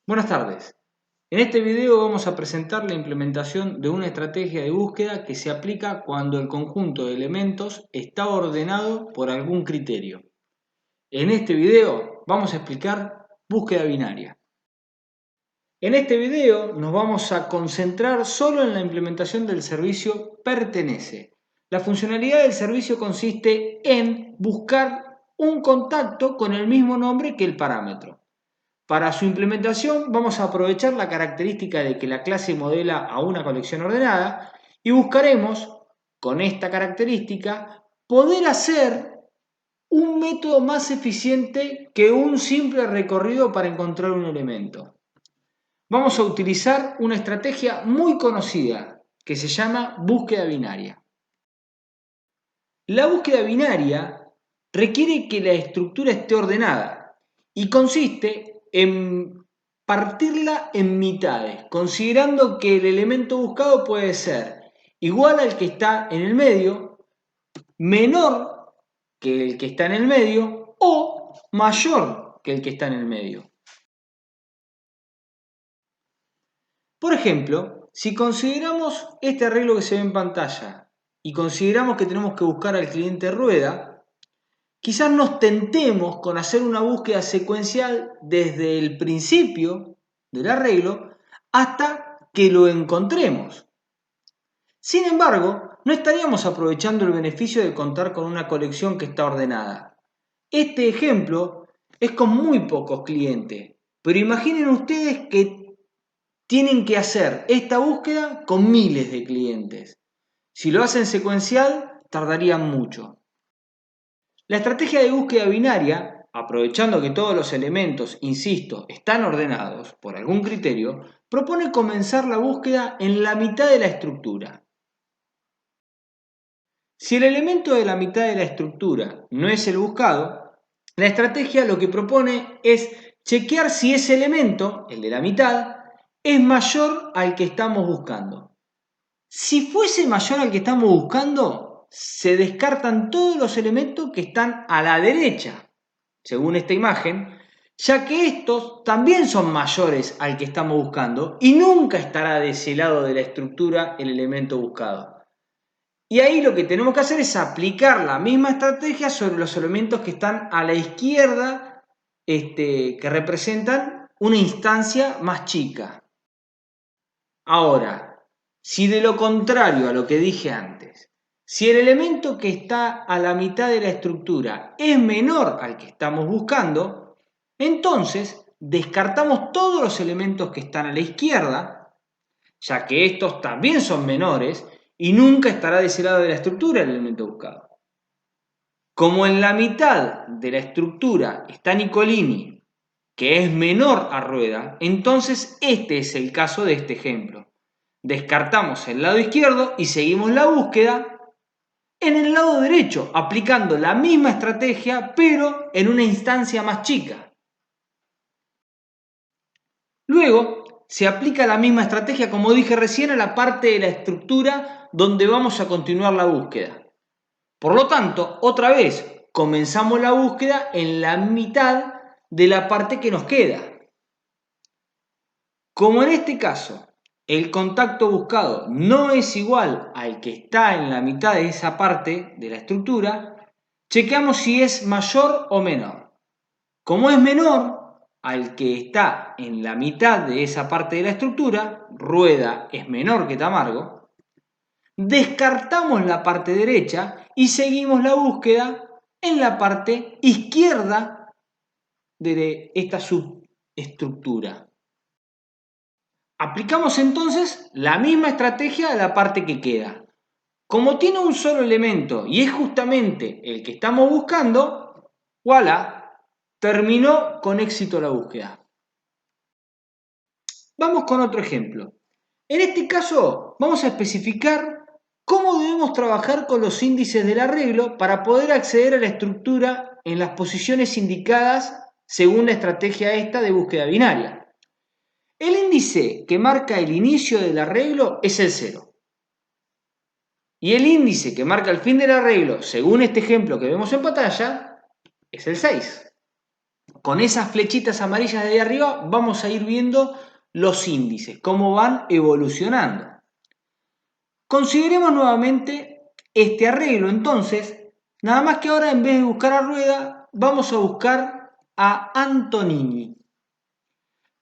Buenas tardes. En este video vamos a presentar la implementación de una estrategia de búsqueda que se aplica cuando el conjunto de elementos está ordenado por algún criterio. En este video vamos a explicar búsqueda binaria. En este video nos vamos a concentrar solo en la implementación del servicio pertenece. La funcionalidad del servicio consiste en buscar un contacto con el mismo nombre que el parámetro. Para su implementación vamos a aprovechar la característica de que la clase modela a una colección ordenada y buscaremos, con esta característica, poder hacer un método más eficiente que un simple recorrido para encontrar un elemento. Vamos a utilizar una estrategia muy conocida que se llama búsqueda binaria. La búsqueda binaria requiere que la estructura esté ordenada y consiste en partirla en mitades, considerando que el elemento buscado puede ser igual al que está en el medio, menor que el que está en el medio o mayor que el que está en el medio. Por ejemplo, si consideramos este arreglo que se ve en pantalla y consideramos que tenemos que buscar al cliente rueda, quizás nos tentemos con hacer una búsqueda secuencial desde el principio del arreglo hasta que lo encontremos. Sin embargo, no estaríamos aprovechando el beneficio de contar con una colección que está ordenada. Este ejemplo es con muy pocos clientes, pero imaginen ustedes que tienen que hacer esta búsqueda con miles de clientes. Si lo hacen secuencial, tardarían mucho. La estrategia de búsqueda binaria, aprovechando que todos los elementos, insisto, están ordenados por algún criterio, propone comenzar la búsqueda en la mitad de la estructura. Si el elemento de la mitad de la estructura no es el buscado, la estrategia lo que propone es chequear si ese elemento, el de la mitad, es mayor al que estamos buscando. Si fuese mayor al que estamos buscando, se descartan todos los elementos que están a la derecha, según esta imagen, ya que estos también son mayores al que estamos buscando y nunca estará de ese lado de la estructura el elemento buscado. Y ahí lo que tenemos que hacer es aplicar la misma estrategia sobre los elementos que están a la izquierda, que representan una instancia más chica. Ahora, si de lo contrario a lo que dije antes, si el elemento que está a la mitad de la estructura es menor al que estamos buscando, entonces descartamos todos los elementos que están a la izquierda, ya que estos también son menores y nunca estará de ese lado de la estructura el elemento buscado. Como en la mitad de la estructura está Nicolini, que es menor a rueda, entonces este es el caso de este ejemplo. Descartamos el lado izquierdo y seguimos la búsqueda en el lado derecho, aplicando la misma estrategia, pero en una instancia más chica. Luego, se aplica la misma estrategia, como dije recién, a la parte de la estructura donde vamos a continuar la búsqueda. Por lo tanto, otra vez, comenzamos la búsqueda en la mitad de la parte que nos queda. Como en este caso, el contacto buscado no es igual al que está en la mitad de esa parte de la estructura, chequeamos si es mayor o menor. Como es menor al que está en la mitad de esa parte de la estructura, rueda es menor que Tamargo, descartamos la parte derecha y seguimos la búsqueda en la parte izquierda de esta subestructura. Aplicamos entonces la misma estrategia a la parte que queda. Como tiene un solo elemento y es justamente el que estamos buscando, voilà, terminó con éxito la búsqueda. Vamos con otro ejemplo. En este caso vamos a especificar cómo debemos trabajar con los índices del arreglo para poder acceder a la estructura en las posiciones indicadas según la estrategia esta de búsqueda binaria. El índice que marca el inicio del arreglo es el 0. Y el índice que marca el fin del arreglo, según este ejemplo que vemos en pantalla, es el 6. con esas flechitas amarillas de ahí arriba, vamos a ir viendo los índices, cómo van evolucionando. Consideremos nuevamente este arreglo, entonces, nada más que ahora en vez de buscar a Rueda, vamos a buscar a Antonini.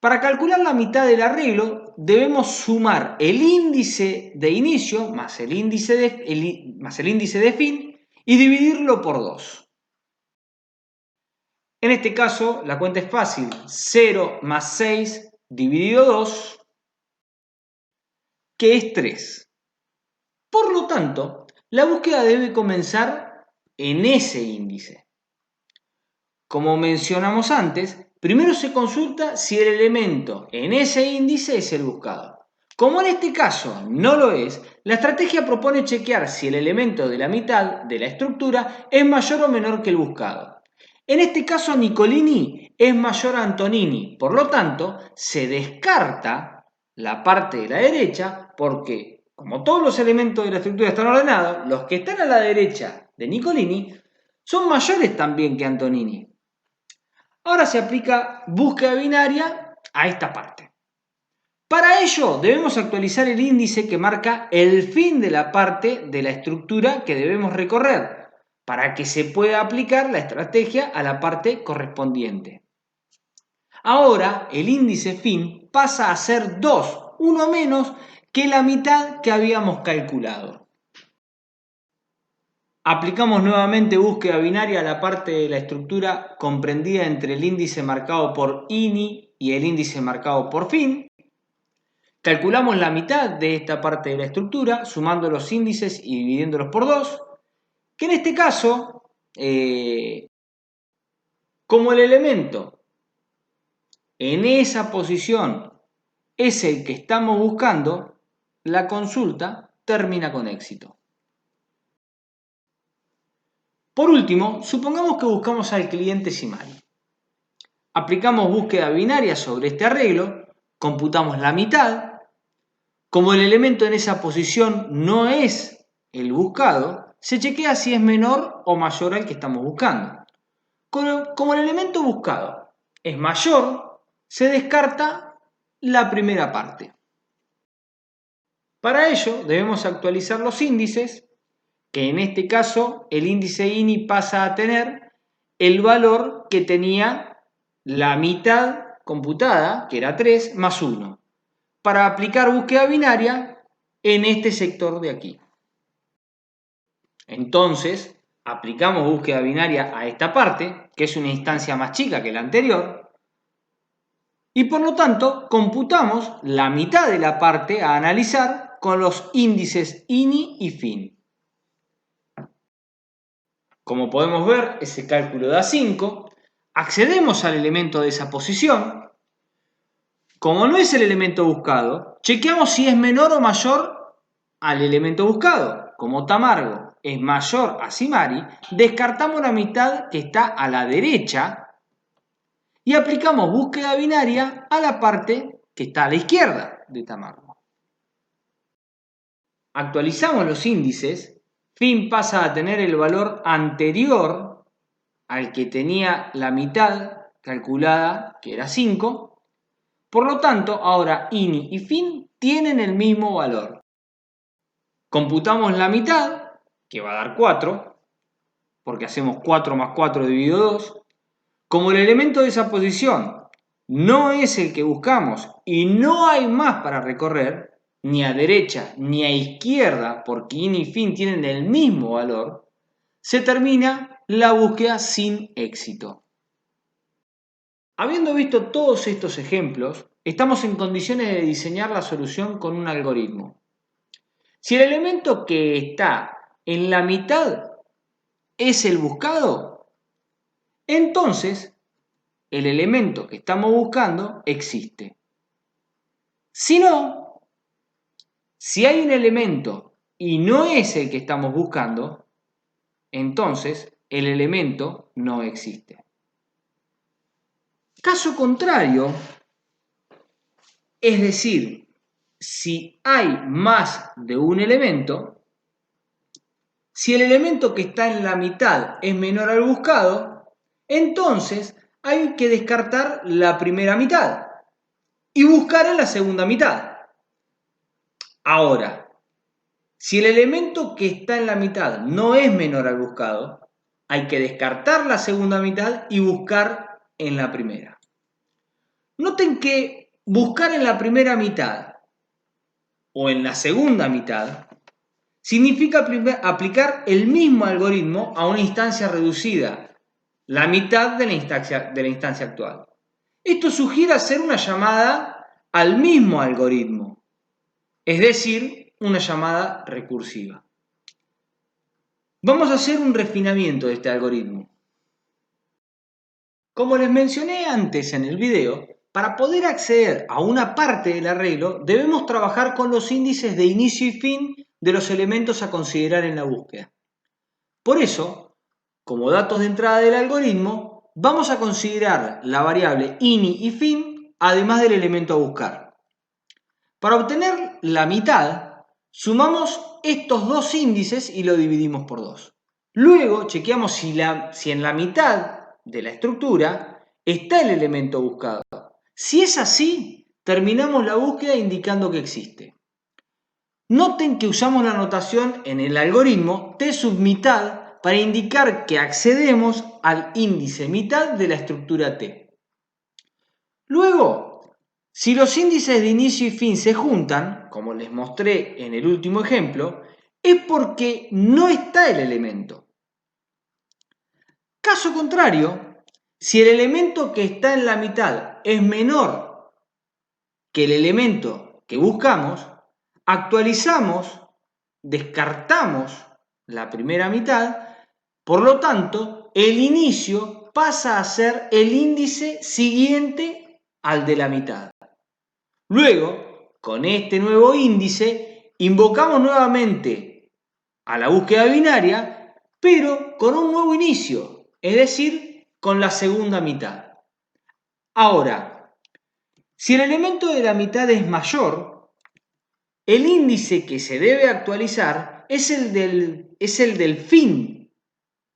Para calcular la mitad del arreglo, debemos sumar el índice de inicio más el índice de fin y dividirlo por 2. En este caso, la cuenta es fácil. 0 más 6 dividido 2, que es 3. Por lo tanto, la búsqueda debe comenzar en ese índice. Como mencionamos antes, primero se consulta si el elemento en ese índice es el buscado. Como en este caso no lo es, la estrategia propone chequear si el elemento de la mitad de la estructura es mayor o menor que el buscado. En este caso Nicolini es mayor a Antonini, por lo tanto se descarta la parte de la derecha porque, como todos los elementos de la estructura están ordenados, los que están a la derecha de Nicolini son mayores también que Antonini. Ahora se aplica búsqueda binaria a esta parte. Para ello debemos actualizar el índice que marca el fin de la parte de la estructura que debemos recorrer para que se pueda aplicar la estrategia a la parte correspondiente. Ahora el índice fin pasa a ser 2, uno menos que la mitad que habíamos calculado. Aplicamos nuevamente búsqueda binaria a la parte de la estructura comprendida entre el índice marcado por ini y el índice marcado por fin. Calculamos la mitad de esta parte de la estructura sumando los índices y dividiéndolos por 2, que en este caso, como el elemento en esa posición es el que estamos buscando, la consulta termina con éxito. Por último, supongamos que buscamos al cliente Simari. Aplicamos búsqueda binaria sobre este arreglo, computamos la mitad. Como el elemento en esa posición no es el buscado, se chequea si es menor o mayor al que estamos buscando. Como el elemento buscado es mayor, se descarta la primera parte. Para ello debemos actualizar los índices, que en este caso el índice ini pasa a tener el valor que tenía la mitad computada, que era 3, más 1, para aplicar búsqueda binaria en este sector de aquí. Entonces, aplicamos búsqueda binaria a esta parte, que es una instancia más chica que la anterior, y por lo tanto computamos la mitad de la parte a analizar con los índices ini y fin. Como podemos ver, ese cálculo da 5. Accedemos al elemento de esa posición. Como no es el elemento buscado, chequeamos si es menor o mayor al elemento buscado. Como Tamargo es mayor a Simari, descartamos la mitad que está a la derecha y aplicamos búsqueda binaria a la parte que está a la izquierda de Tamargo. Actualizamos los índices. Fin pasa a tener el valor anterior al que tenía la mitad calculada, que era 5. Por lo tanto, ahora ini y fin tienen el mismo valor. Computamos la mitad, que va a dar 4, porque hacemos 4 más 4 dividido 2. Como el elemento de esa posición no es el que buscamos y no hay más para recorrer, ni a derecha ni a izquierda, porque ini y fin tienen el mismo valor, se termina la búsqueda sin éxito. Habiendo visto todos estos ejemplos, estamos en condiciones de diseñar la solución con un algoritmo. Si el elemento que está en la mitad es el buscado, entonces el elemento que estamos buscando existe. Si no, si hay un elemento y no es el que estamos buscando, entonces el elemento no existe. Caso contrario, es decir, si hay más de un elemento, si el elemento que está en la mitad es menor al buscado, entonces hay que descartar la primera mitad y buscar en la segunda mitad. Ahora, si el elemento que está en la mitad no es menor al buscado, hay que descartar la segunda mitad y buscar en la primera. Noten que buscar en la primera mitad o en la segunda mitad significa aplicar el mismo algoritmo a una instancia reducida, la mitad de la instancia actual. Esto sugiere hacer una llamada al mismo algoritmo, es decir, una llamada recursiva. Vamos a hacer un refinamiento de este algoritmo. Como les mencioné antes en el video, para poder acceder a una parte del arreglo debemos trabajar con los índices de inicio y fin de los elementos a considerar en la búsqueda. Por eso, como datos de entrada del algoritmo, vamos a considerar la variable ini y fin, además del elemento a buscar. Para obtener la mitad, sumamos estos dos índices y lo dividimos por 2. Luego chequeamos si en la mitad de la estructura está el elemento buscado. Si es así, terminamos la búsqueda indicando que existe. Noten que usamos la notación en el algoritmo t submitad para indicar que accedemos al índice mitad de la estructura t. Luego, si los índices de inicio y fin se juntan, como les mostré en el último ejemplo, es porque no está el elemento. Caso contrario, si el elemento que está en la mitad es menor que el elemento que buscamos, actualizamos, descartamos la primera mitad, por lo tanto, el inicio pasa a ser el índice siguiente al de la mitad. Luego, con este nuevo índice, invocamos nuevamente a la búsqueda binaria, pero con un nuevo inicio, es decir, con la segunda mitad. Ahora, si el elemento de la mitad es mayor, el índice que se debe actualizar es el del fin,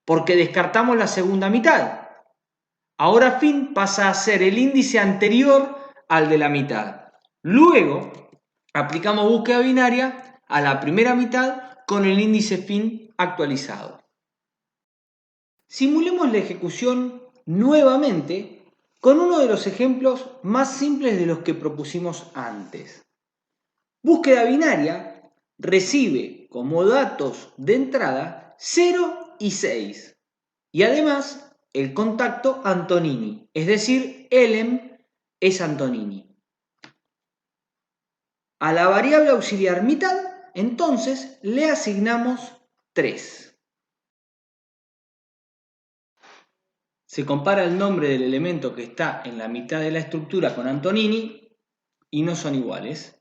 porque descartamos la segunda mitad. Ahora fin pasa a ser el índice anterior al de la mitad. Luego, aplicamos búsqueda binaria a la primera mitad con el índice fin actualizado. Simulemos la ejecución nuevamente con uno de los ejemplos más simples de los que propusimos antes. Búsqueda binaria recibe como datos de entrada 0 y 6 y además el contacto Antonini, es decir, elem es Antonini. A la variable auxiliar mitad, entonces, le asignamos 3. Se compara el nombre del elemento que está en la mitad de la estructura con Antonini y no son iguales.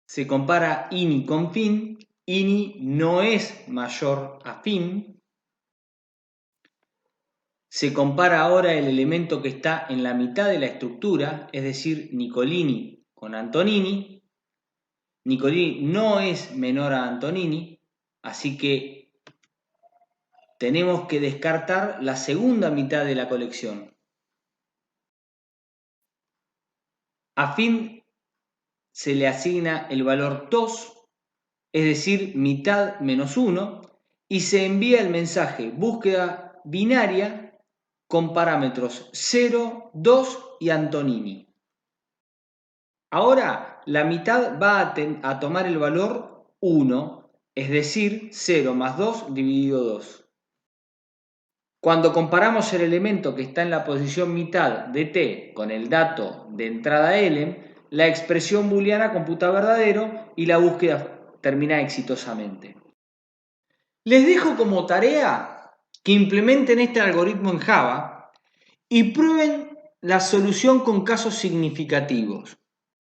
Se compara ini con fin, ini no es mayor a fin. Se compara ahora el elemento que está en la mitad de la estructura, es decir, Nicolini con Antonini. Nicolini no es menor a Antonini, así que tenemos que descartar la segunda mitad de la colección. A fin se le asigna el valor 2, es decir, mitad menos 1, y se envía el mensaje búsqueda binaria con parámetros 0, 2 y Antonini. Ahora la mitad va a tomar el valor 1, es decir, 0 más 2 dividido 2. Cuando comparamos el elemento que está en la posición mitad de t con el dato de entrada elem, la expresión booleana computa verdadero y la búsqueda termina exitosamente. Les dejo como tarea que implementen este algoritmo en Java y prueben la solución con casos significativos.